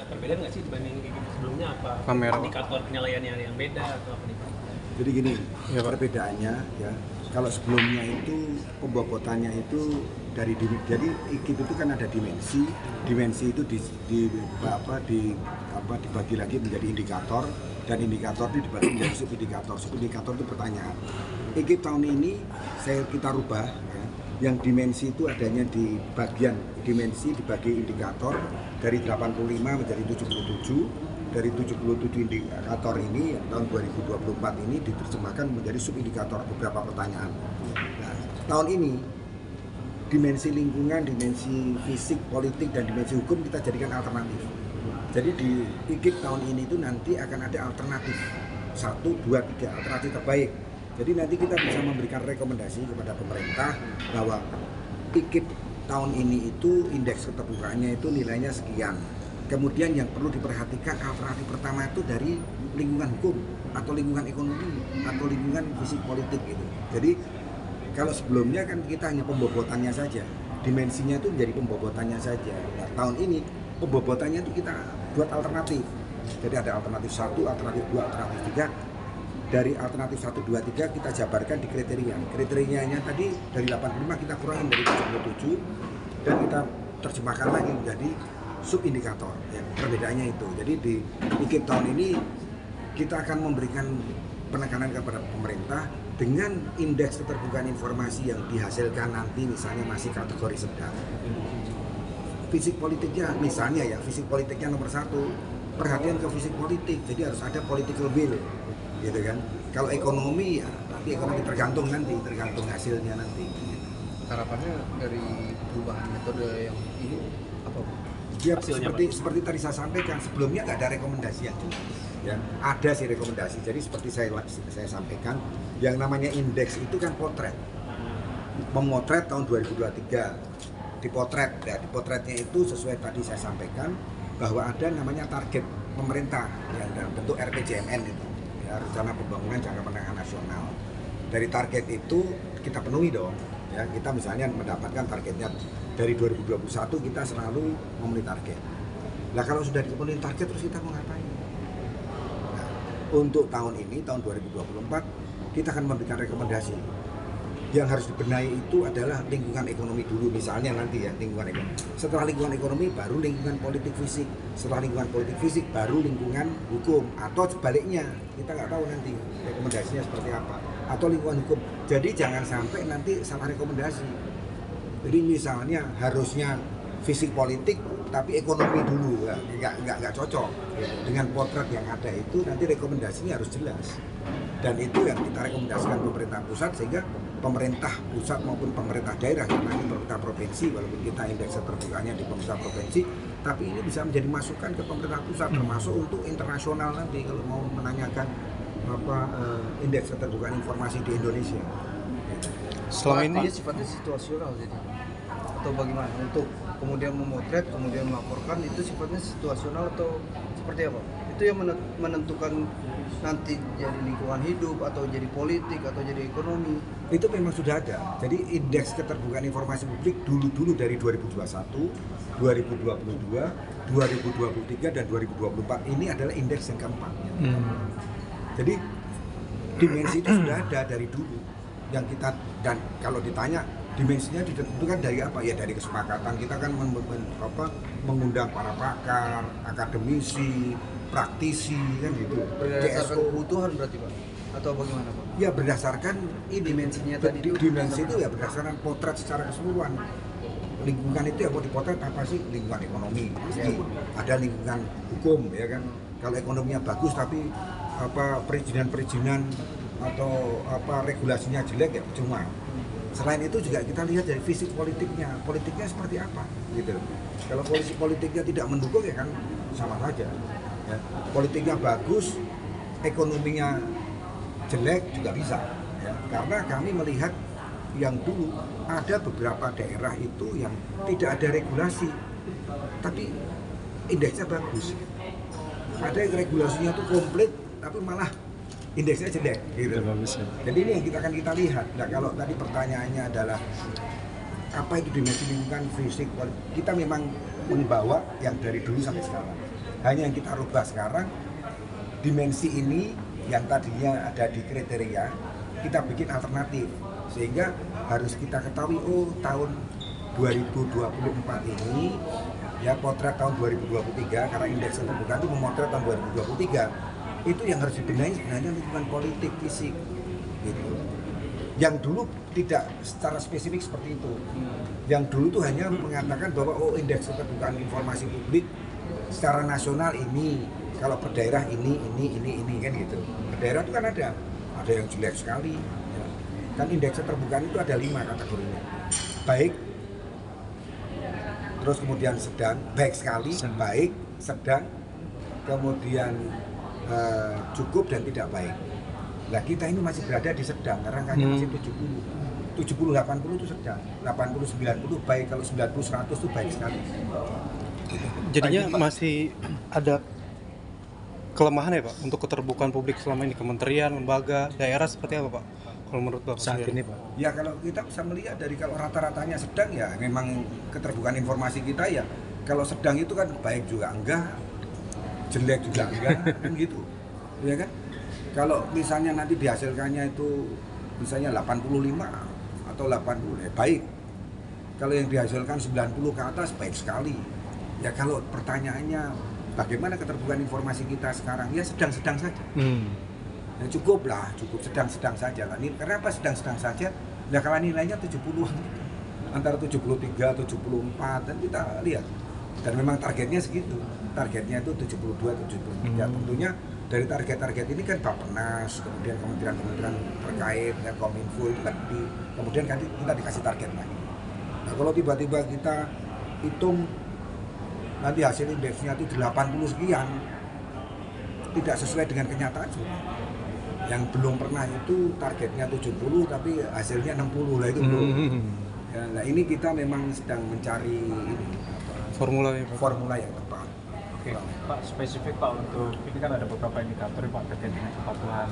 perbedaan nggak sih dibanding IKIP sebelumnya? Apa Kamera. indikator penilaiannya yang beda atau apa nih Pak? Jadi gini, Ya, Pak. perbedaannya ya. Kalau sebelumnya itu pembobotannya itu jadi IKIP itu kan ada dimensi itu dibagi lagi menjadi indikator, dan indikator itu dibagi menjadi subindikator itu pertanyaan. IKIP tahun ini kita rubah ya, yang dimensi itu adanya di bagian dimensi dibagi indikator dari 85 menjadi 77. Dari 77 indikator ini tahun 2024 ini diterjemahkan menjadi subindikator beberapa pertanyaan. Nah, tahun ini dimensi lingkungan, dimensi fisik, politik, dan dimensi hukum kita jadikan alternatif. Jadi di IKIP tahun ini itu nanti akan ada alternatif 1, 2, 3 alternatif terbaik. Jadi nanti kita bisa memberikan rekomendasi kepada pemerintah bahwa IKIP tahun ini itu indeks keterbukaannya itu nilainya sekian. Kemudian yang perlu diperhatikan alternatif pertama itu dari lingkungan hukum atau lingkungan ekonomi atau lingkungan fisik politik gitu. Jadi kalau sebelumnya kan kita hanya pembobotannya saja, dimensinya itu menjadi pembobotannya saja. Nah, tahun ini pembobotannya itu kita buat alternatif. Jadi ada alternatif 1, alternatif 2, alternatif 3. Dari alternatif 1, 2, 3 kita jabarkan di kriteria. Kriterianya tadi dari 85 kita kurangin dari 77 dan kita terjemahkan lagi menjadi subindikator. Ya, perbedaannya itu. Jadi di IKIP tahun ini kita akan memberikan penekanan kepada pemerintah dengan indeks keterbukaan informasi yang dihasilkan nanti misalnya masih kategori sedang. Fisik politiknya misalnya ya, fisik politiknya nomor 1, perhatian ke fisik politik, jadi harus ada political will gitu kan. Kalau ekonomi ya nanti ekonomi tergantung hasilnya nanti. Harapannya dari perubahan metode yang ini apa? Ya, seperti tadi saya sampaikan, sebelumnya nggak ada rekomendasi yang jelas. Ya, ada sih rekomendasi. Jadi seperti saya sampaikan, yang namanya indeks itu kan potret, memotret tahun 2023, dipotret. Ya, dipotretnya itu sesuai tadi saya sampaikan bahwa ada namanya target pemerintah ya, dalam bentuk RPJMN itu, ya, rencana pembangunan jangka menengah nasional. Dari target itu kita penuhi dong. Ya, kita misalnya mendapatkan targetnya dari 2021 kita selalu memenuhi target. Nah kalau sudah dipenuhi target terus kita mau ngapain? Nah, untuk tahun ini, tahun 2024 kita akan memberikan rekomendasi. Yang harus dibenahi itu adalah lingkungan ekonomi dulu misalnya nanti ya, lingkungan ekonomi. Setelah lingkungan ekonomi baru lingkungan politik fisik. Setelah lingkungan politik fisik baru lingkungan hukum, atau sebaliknya kita nggak tahu nanti rekomendasinya seperti apa, atau lingkungan hukum. Jadi jangan sampai nanti salah rekomendasi. Jadi misalnya harusnya fisik politik tapi ekonomi dulu, nggak cocok. Dengan potret yang ada itu nanti rekomendasinya harus jelas. Dan itu yang kita rekomendasikan pemerintah pusat, sehingga pemerintah pusat maupun pemerintah daerah, karena ini pemerintah provinsi, walaupun kita indeks keterbukaannya di pemerintah provinsi, tapi ini bisa menjadi masukan ke pemerintah pusat, termasuk untuk internasional nanti kalau mau menanyakan indeks keterbukaan informasi di Indonesia. Selama ini sifatnya situasional jadi, atau bagaimana untuk kemudian memotret kemudian melaporkan, itu sifatnya situasional atau seperti apa? Itu yang menentukan nanti jadi lingkungan hidup atau jadi politik atau jadi ekonomi. Itu memang sudah ada. Jadi indeks keterbukaan informasi publik dulu dari 2021, 2022, 2023 dan 2024 ini adalah indeks yang keempat. Jadi dimensi itu sudah ada dari dulu yang kita, dan kalau ditanya dimensinya ditentukan dari apa ya, dari kesepakatan kita kan mengundang para pakar, akademisi, praktisi kan gitu. Berdasarkan kebutuhan berarti Pak? Atau bagaimana Pak? Ya berdasarkan ini dimensinya tadi. Dimensi itu ya berdasarkan potret secara keseluruhan. Lingkungan itu ya mau dipotret apa sih? Lingkungan ekonomi pasti. Ada lingkungan hukum ya kan. Kalau ekonominya bagus tapi perizinan atau regulasinya jelek ya cuma. Selain itu juga kita lihat dari fisik politiknya seperti apa gitu. Kalau polisi politiknya tidak mendukung ya kan sama saja. Ya, politiknya bagus, ekonominya jelek juga bisa. Ya, karena kami melihat yang dulu ada beberapa daerah itu yang tidak ada regulasi, tapi indeksnya bagus. Ada yang regulasinya itu komplit, tapi malah indeksnya jelek. Gitu. bagus ya. Jadi ini yang kita lihat. Nah, kalau tadi pertanyaannya adalah apa itu dimensi lingkungan fisik, kita memang membawa yang dari dulu sampai sekarang. Hanya yang kita rubah sekarang, dimensi ini yang tadinya ada di kriteria, kita bikin alternatif. Sehingga harus kita ketahui, oh tahun 2024 ini, ya potret tahun 2023, karena indeks keterbukaan itu memotret tahun 2023, itu yang harus dibenahi sebenarnya lingkungan politik, fisik. Gitu. Yang dulu tidak secara spesifik seperti itu. Yang dulu tuh hanya mengatakan bahwa oh indeks keterbukaan informasi publik secara nasional ini, kalau per daerah ini kan gitu. Per daerah itu kan ada yang jelek sekali. Ya. Kan indeks keterbukaan itu ada 5 kategorinya. Baik, terus kemudian sedang, baik sekali, baik, sedang, kemudian cukup dan tidak baik. Nah kita ini masih berada di sedang, karena angkanya masih 70, 80 itu sedang, 80, 90 baik, kalau 90, 100 itu baik sekali. Jadinya Baik, Pak. masih ada kelemahan ya Pak untuk keterbukaan publik selama ini, kementerian, lembaga, daerah seperti apa Pak? Kalau menurut Bapak Saat sendiri? ini Pak. Ya kalau kita bisa melihat dari kalau rata-ratanya sedang ya memang keterbukaan informasi kita ya kalau sedang itu kan baik juga enggak, jelek juga enggak, kan gitu, ya kan? Kalau misalnya nanti dihasilkannya itu misalnya 85 atau 80 ya baik. Kalau yang dihasilkan 90 ke atas baik sekali. Ya kalau pertanyaannya bagaimana keterbukaan informasi kita sekarang ya sedang-sedang saja. Ya cukup sedang-sedang saja lah. Karena apa sedang-sedang saja? Nah kalau nilainya 70-an antara 73, 74 dan kita lihat. Dan memang targetnya segitu. Targetnya itu 72, 73. Tentunya dari target-target ini kan Bappenas, kemudian kementerian-kementerian terkait, ya, Kominfo itu kan kemudian kan kita dikasih target lagi. Nah kalau tiba-tiba kita hitung nanti hasil indeksnya itu 80 sekian, tidak sesuai dengan kenyataan sebenarnya. Yang belum pernah itu targetnya 70 tapi hasilnya 60 lah itu belum. Ya, nah ini kita memang sedang mencari ini, Formula ya Pak? formula yang tepat. Oke, Pak, spesifik Pak untuk ini kan ada beberapa indikator Pak terkait dengan kepatuhan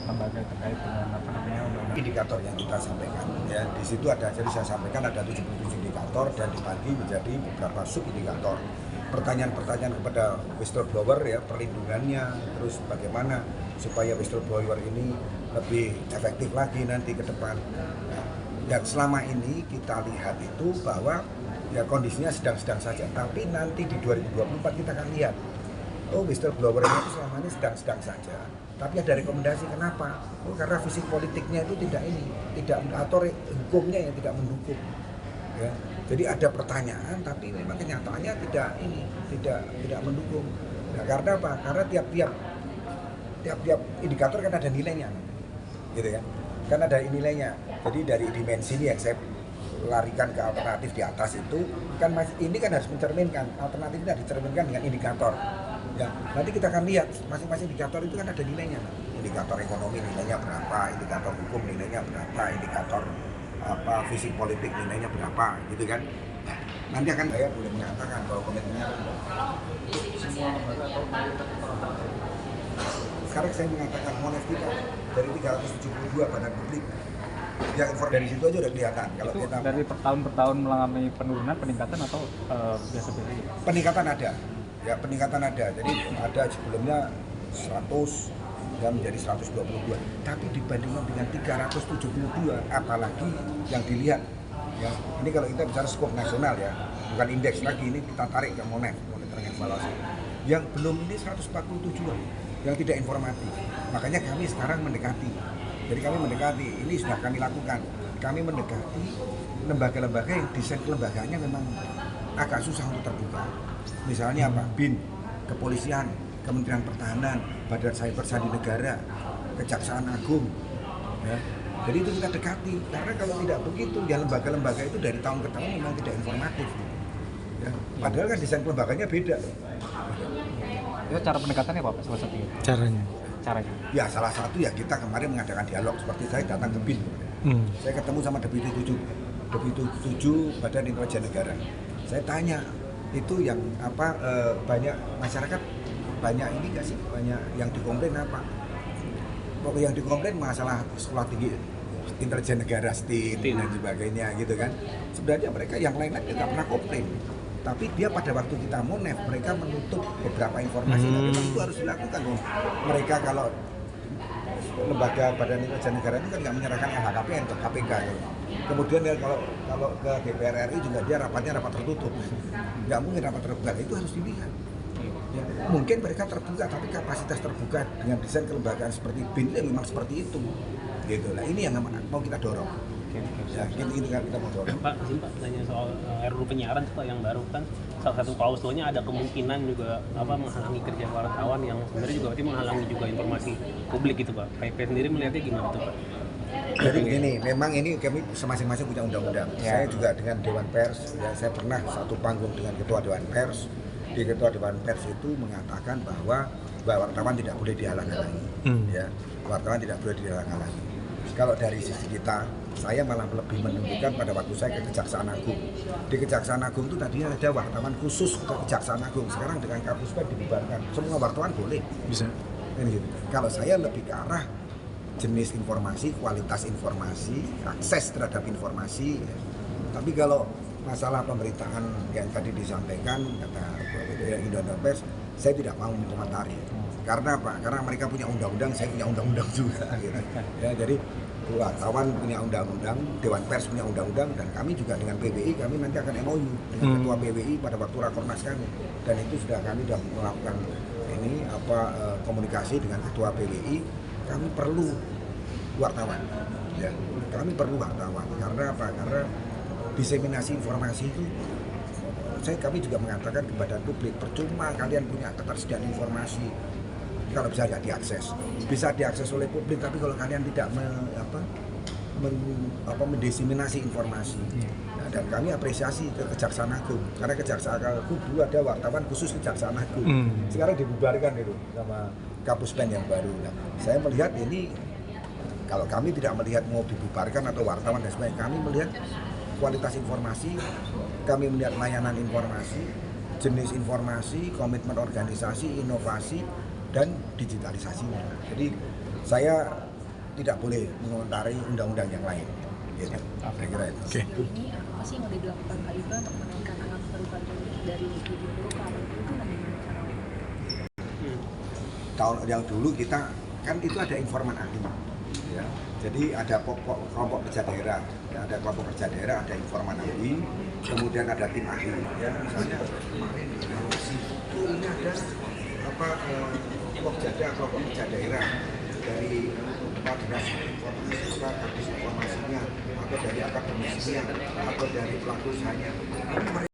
lembaga terkait dengan apa namanya undang-undang. Indikator yang kita sampaikan ya di situ ada, jadi saya sampaikan ada 77 indikator dan dibagi menjadi beberapa sub indikator. Pertanyaan-pertanyaan kepada whistleblower ya, perlindungannya, terus bagaimana supaya whistleblower ini lebih efektif lagi nanti ke depan. Nah, yang selama ini kita lihat itu bahwa ya kondisinya sedang-sedang saja, tapi nanti di 2024 kita akan lihat oh whistleblower itu selama ini sedang-sedang saja, tapi ada rekomendasi. Kenapa? Oh karena fisik politiknya itu tidak atau hukumnya yang tidak mendukung ya. Jadi ada pertanyaan tapi memang kenyataannya tidak mendukung. Nah karena apa? Karena tiap indikator kan ada nilainya gitu ya, kan ada nilainya. Jadi dari dimensi ini yang saya larikan ke alternatif di atas itu kan ini kan harus mencerminkan, alternatifnya dicerminkan dengan indikator ya. Nanti kita akan lihat masing-masing indikator itu kan ada nilainya. Indikator ekonomi nilainya berapa, indikator hukum nilainya berapa, indikator apa fisik politik nilainya berapa gitu kan. Nah, nanti akan saya boleh mengatakan bahwa komitmennya semua lembaga atau sekarang saya mengatakan Monef kita dari 372 badan publik yang dari situ aja udah kelihatan kalau Itu kita dari tahun per tahun mengalami penurunan, peningkatan atau biasa-biasa? peningkatan ada ya, peningkatan ada. Jadi ada sebelumnya 100 dan menjadi 122, tapi dibandingkan dengan 372 apalagi yang dilihat ya, ini kalau kita bicara skop nasional ya, bukan indeks lagi, ini kita tarik ke Monef, monitoring evaluasi yang belum ini 147 yang tidak informatif. Makanya kami sekarang mendekati. Jadi kami mendekati, ini sudah kami lakukan. Kami mendekati lembaga-lembaga yang desain kelembagaannya memang agak susah untuk terbuka. Misalnya apa? BIN, kepolisian, Kementerian Pertahanan, Badan Cyber Sandi Negara, Kejaksaan Agung. Ya. Jadi itu kita dekati. Karena kalau tidak begitu, ya lembaga-lembaga itu dari tahun ke tahun memang tidak informatif. Ya. Padahal kan desain kelembaganya beda. Itu cara pendekatannya apa Pak? Salah satunya? Caranya? Ya salah satu ya kita kemarin mengadakan dialog seperti saya datang ke BIN. Saya ketemu sama Deputi 7 Badan Intelijen Negara. Saya tanya itu yang apa banyak masyarakat banyak ini nggak sih, banyak yang dikomplain apa? Pokoknya yang dikomplain masalah sekolah tinggi intelijen negara STIN dan sebagainya gitu kan. Sebenarnya mereka yang lain-lain nggak pernah komplain. Tapi dia pada waktu kita monef, mereka menutup beberapa informasi. Nah, memang itu harus dilakukan. Mereka kalau lembaga badan intelijen negara itu kan nggak menyerahkan LHKPN ke KPK. Gitu. Kemudian ya kalau ke DPR RI juga dia rapatnya rapat tertutup. Nggak mungkin rapat terbuka, itu harus dilihat. Ya, mungkin mereka terbuka, tapi kapasitas terbuka dengan desain kelembagaan seperti BIN ya memang seperti itu. Gitu. Nah, ini yang mau kita dorong. Ya, ini kita mau dorong. Pak, izin Pak, tanya soal RUU penyiaran Pak yang baru kan salah satu klausulnya ada kemungkinan juga menghalangi kerja wartawan yang sebenarnya juga berarti menghalangi juga informasi publik gitu Pak. PP sendiri melihatnya gimana tuh Pak? Jadi begini, memang ini kami masing-masing punya undang-undang. Saya juga dengan Dewan Pers, ya saya pernah satu panggung dengan Ketua Dewan Pers. Di Ketua Dewan Pers itu mengatakan bahwa wartawan tidak boleh dihalang-halangi. Ya, wartawan tidak boleh dihalang-halangi. Kalau dari sisi kita, saya malah lebih menunjukkan pada waktu saya ke Kejaksaan Agung. Di Kejaksaan Agung itu tadinya ada wartawan khusus ke Kejaksaan Agung. Sekarang dengan Kapuspen dibubarkan. Semua wartawan boleh. Bisa. Ini gitu. Kalau saya lebih ke arah jenis informasi, kualitas informasi, akses terhadap informasi. Ya. Tapi kalau masalah pemberitaan yang tadi disampaikan kata Indonesia Pers, saya tidak mau mengomentari. Karena apa? Karena mereka punya undang-undang, saya punya undang-undang juga. Gitu. Ya, jadi wartawan punya undang-undang, Dewan Pers punya undang-undang, dan kami juga dengan PBI kami nanti akan MOU dengan Ketua PBI pada waktu rakornas kami. Dan itu kami sudah melakukan ini komunikasi dengan Ketua PBI. Kami perlu wartawan, ya. Kami perlu wartawan karena apa? Karena diseminasi informasi itu, kami juga mengatakan kepada publik, percuma kalian punya ketersediaan informasi kalau bisa tidak diakses, bisa diakses oleh publik, tapi kalau kalian tidak mendiseminasi informasi. Nah, dan kami apresiasi ke Kejaksaan Agung, karena Kejaksaan Agung dulu ada wartawan khusus Kejaksaan Agung, sekarang dibubarkan itu sama Kapuspen yang baru. Nah, saya melihat ini, kalau kami tidak melihat mau dibubarkan atau wartawan dan sebagainya, kami melihat kualitas informasi, kami melihat layanan informasi, jenis informasi, komitmen organisasi, inovasi, dan digitalisasinya. Jadi saya tidak boleh mengomentari undang-undang yang lain. Gitu. Saya kira itu. Oke. Ini apa sih yang udah dilakukan Pak Iba untuk menaikkan angka keterbukaan publik dari video buruk itu bagaimana caranya? Tahun yang dulu kita kan itu ada informan ahli, ya. Jadi ada kelompok kerja daerah, ya, ada kelompok kerja daerah, ada informan ahli, kemudian ada tim ahli. Ya, misalnya kemarin ini ada kelompok kerja daerah dari Dinas Informasi, Kadis Informasinya, atau dari akademisinya, atau dari pelaku usahanya.